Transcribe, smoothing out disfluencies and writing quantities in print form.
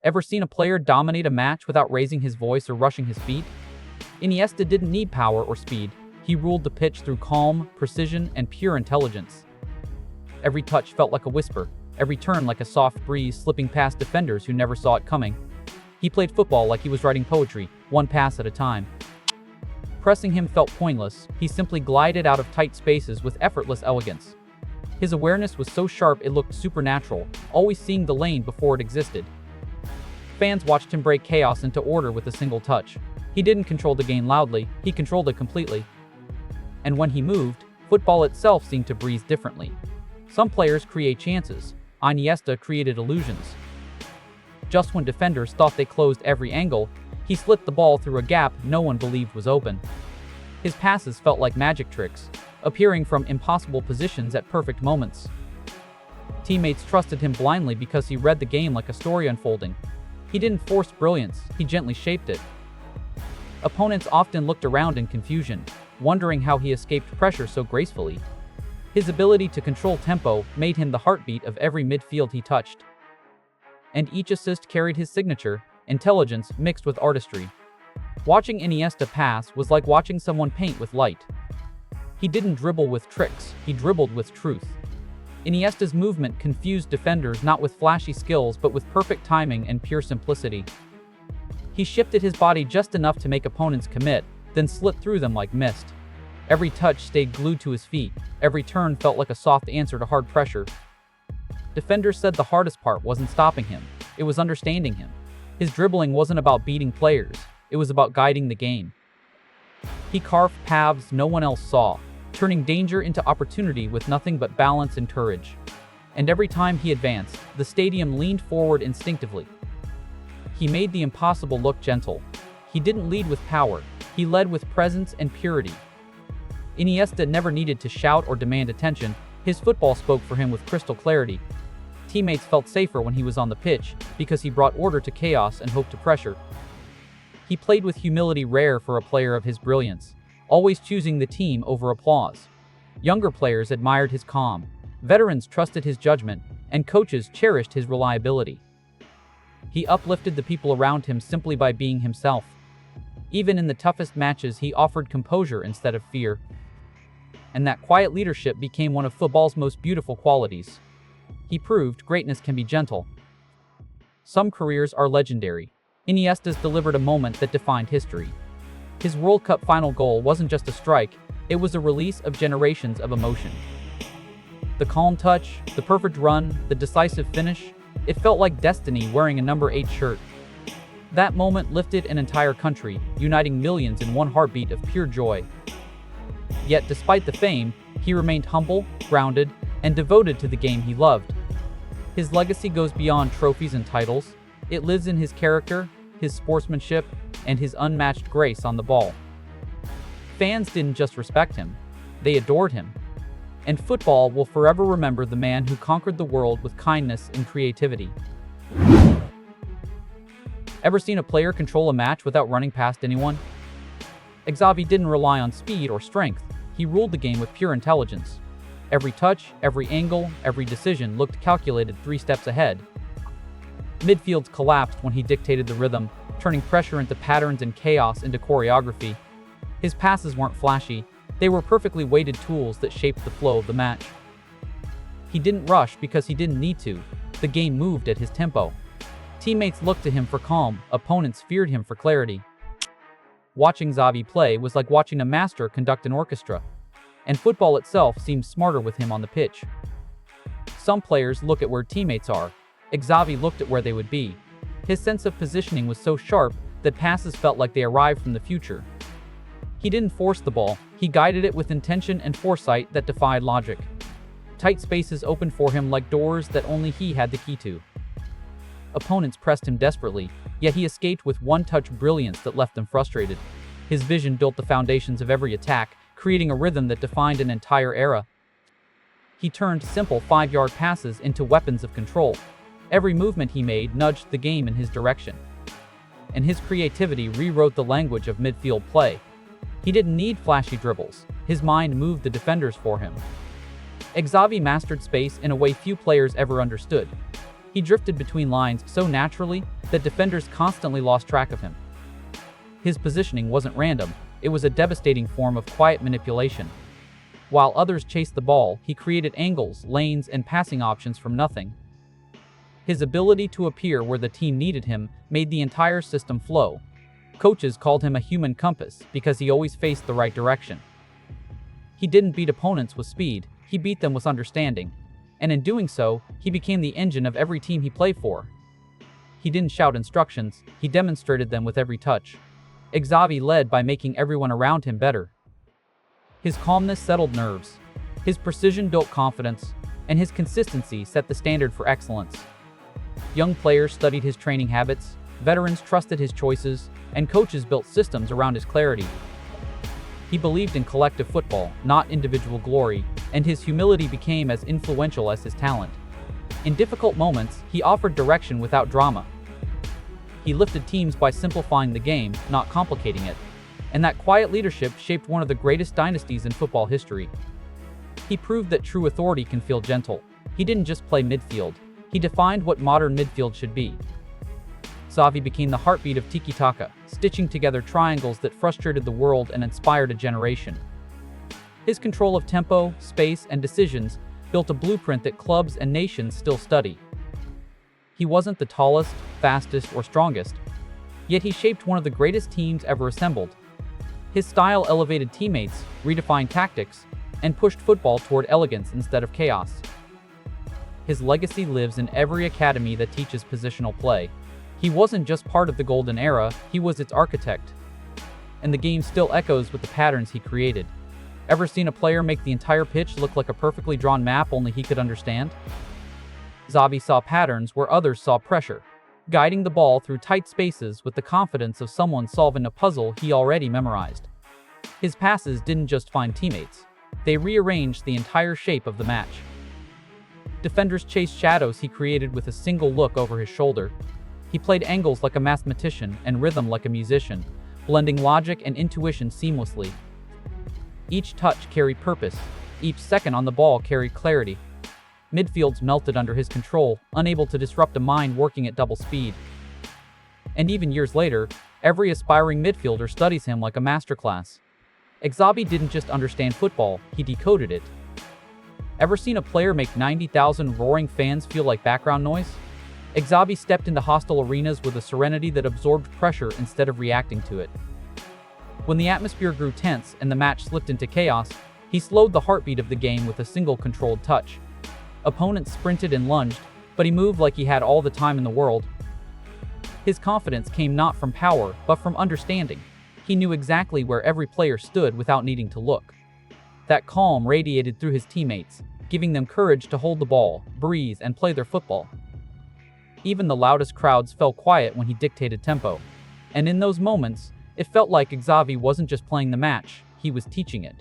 Ever seen a player dominate a match without raising his voice or rushing his feet? Iniesta didn't need power or speed. He ruled the pitch through calm, precision, and pure intelligence. Every touch felt like a whisper, every turn like a soft breeze slipping past defenders who never saw it coming. He played football like he was writing poetry, one pass at a time. Pressing him felt pointless, he simply glided out of tight spaces with effortless elegance. His awareness was so sharp it looked supernatural, always seeing the lane before it existed. Fans watched him break chaos into order with a single touch. He didn't control the game loudly, he controlled it completely. And when he moved, football itself seemed to breathe differently. Some players create chances. Iniesta created illusions. Just when defenders thought they closed every angle, he slit the ball through a gap no one believed was open. His passes felt like magic tricks, appearing from impossible positions at perfect moments. Teammates trusted him blindly because he read the game like a story unfolding. He didn't force brilliance, he gently shaped it. Opponents often looked around in confusion, wondering how he escaped pressure so gracefully. His ability to control tempo made him the heartbeat of every midfield he touched. And each assist carried his signature, intelligence mixed with artistry. Watching Iniesta pass was like watching someone paint with light. He didn't dribble with tricks, he dribbled with truth. Iniesta's movement confused defenders not with flashy skills but with perfect timing and pure simplicity. He shifted his body just enough to make opponents commit, then slit through them like mist. Every touch stayed glued to his feet, every turn felt like a soft answer to hard pressure. Defenders said the hardest part wasn't stopping him, it was understanding him. His dribbling wasn't about beating players, it was about guiding the game. He carved paths no one else saw, turning danger into opportunity with nothing but balance and courage. And every time he advanced, the stadium leaned forward instinctively. He made the impossible look gentle. He didn't lead with power, he led with presence and purity. Iniesta never needed to shout or demand attention, his football spoke for him with crystal clarity. Teammates felt safer when he was on the pitch, because he brought order to chaos and hope to pressure. He played with humility rare for a player of his brilliance, always choosing the team over applause. Younger players admired his calm, veterans trusted his judgment, and coaches cherished his reliability. He uplifted the people around him simply by being himself. Even in the toughest matches, he offered composure instead of fear. And that quiet leadership became one of football's most beautiful qualities. He proved greatness can be gentle. Some careers are legendary. Iniesta's delivered a moment that defined history. His World Cup final goal wasn't just a strike, it was a release of generations of emotion. The calm touch, the perfect run, the decisive finish, it felt like destiny wearing a number 8 shirt. That moment lifted an entire country, uniting millions in one heartbeat of pure joy. Yet despite the fame, he remained humble, grounded, and devoted to the game he loved. His legacy goes beyond trophies and titles. It lives in his character, his sportsmanship, and his unmatched grace on the ball. Fans didn't just respect him, they adored him. And football will forever remember the man who conquered the world with kindness and creativity. Ever seen a player control a match without running past anyone? Xavi didn't rely on speed or strength, he ruled the game with pure intelligence. Every touch, every angle, every decision looked calculated 3 steps ahead. Midfields collapsed when he dictated the rhythm, turning pressure into patterns and chaos into choreography. His passes weren't flashy, they were perfectly weighted tools that shaped the flow of the match. He didn't rush because he didn't need to, the game moved at his tempo. Teammates looked to him for calm, opponents feared him for clarity. Watching Xavi play was like watching a master conduct an orchestra, and football itself seemed smarter with him on the pitch. Some players look at where teammates are, Xavi looked at where they would be. His sense of positioning was so sharp that passes felt like they arrived from the future. He didn't force the ball, he guided it with intention and foresight that defied logic. Tight spaces opened for him like doors that only he had the key to. Opponents pressed him desperately, yet he escaped with one-touch brilliance that left them frustrated. His vision built the foundations of every attack, creating a rhythm that defined an entire era. He turned simple 5-yard passes into weapons of control. Every movement he made nudged the game in his direction. And his creativity rewrote the language of midfield play. He didn't need flashy dribbles, his mind moved the defenders for him. Xavi mastered space in a way few players ever understood. He drifted between lines so naturally that defenders constantly lost track of him. His positioning wasn't random, it was a devastating form of quiet manipulation. While others chased the ball, he created angles, lanes, and passing options from nothing. His ability to appear where the team needed him made the entire system flow. Coaches called him a human compass because he always faced the right direction. He didn't beat opponents with speed, he beat them with understanding. And in doing so, he became the engine of every team he played for. He didn't shout instructions, he demonstrated them with every touch. Xavi led by making everyone around him better. His calmness settled nerves. His precision built confidence, and his consistency set the standard for excellence. Young players studied his training habits, veterans trusted his choices, and coaches built systems around his clarity. He believed in collective football, not individual glory, and his humility became as influential as his talent. In difficult moments, he offered direction without drama. He lifted teams by simplifying the game, not complicating it. And that quiet leadership shaped one of the greatest dynasties in football history. He proved that true authority can feel gentle. He didn't just play midfield, he defined what modern midfield should be. Xavi became the heartbeat of tiki-taka, stitching together triangles that frustrated the world and inspired a generation. His control of tempo, space, and decisions built a blueprint that clubs and nations still study. He wasn't the tallest, fastest, or strongest, yet he shaped one of the greatest teams ever assembled. His style elevated teammates, redefined tactics, and pushed football toward elegance instead of chaos. His legacy lives in every academy that teaches positional play. He wasn't just part of the golden era, he was its architect. And the game still echoes with the patterns he created. Ever seen a player make the entire pitch look like a perfectly drawn map only he could understand? Xavi saw patterns where others saw pressure, guiding the ball through tight spaces with the confidence of someone solving a puzzle he already memorized. His passes didn't just find teammates, they rearranged the entire shape of the match. Defenders chased shadows he created with a single look over his shoulder. He played angles like a mathematician and rhythm like a musician, blending logic and intuition seamlessly. Each touch carried purpose, each second on the ball carried clarity. Midfields melted under his control, unable to disrupt a mind working at double speed. And even years later, every aspiring midfielder studies him like a masterclass. Xavi didn't just understand football, he decoded it. Ever seen a player make 90,000 roaring fans feel like background noise? Xavi stepped into hostile arenas with a serenity that absorbed pressure instead of reacting to it. When the atmosphere grew tense and the match slipped into chaos, he slowed the heartbeat of the game with a single controlled touch. Opponents sprinted and lunged, but he moved like he had all the time in the world. His confidence came not from power, but from understanding. He knew exactly where every player stood without needing to look. That calm radiated through his teammates, giving them courage to hold the ball, breathe, and play their football. Even the loudest crowds fell quiet when he dictated tempo. And in those moments, it felt like Xavi wasn't just playing the match, he was teaching it.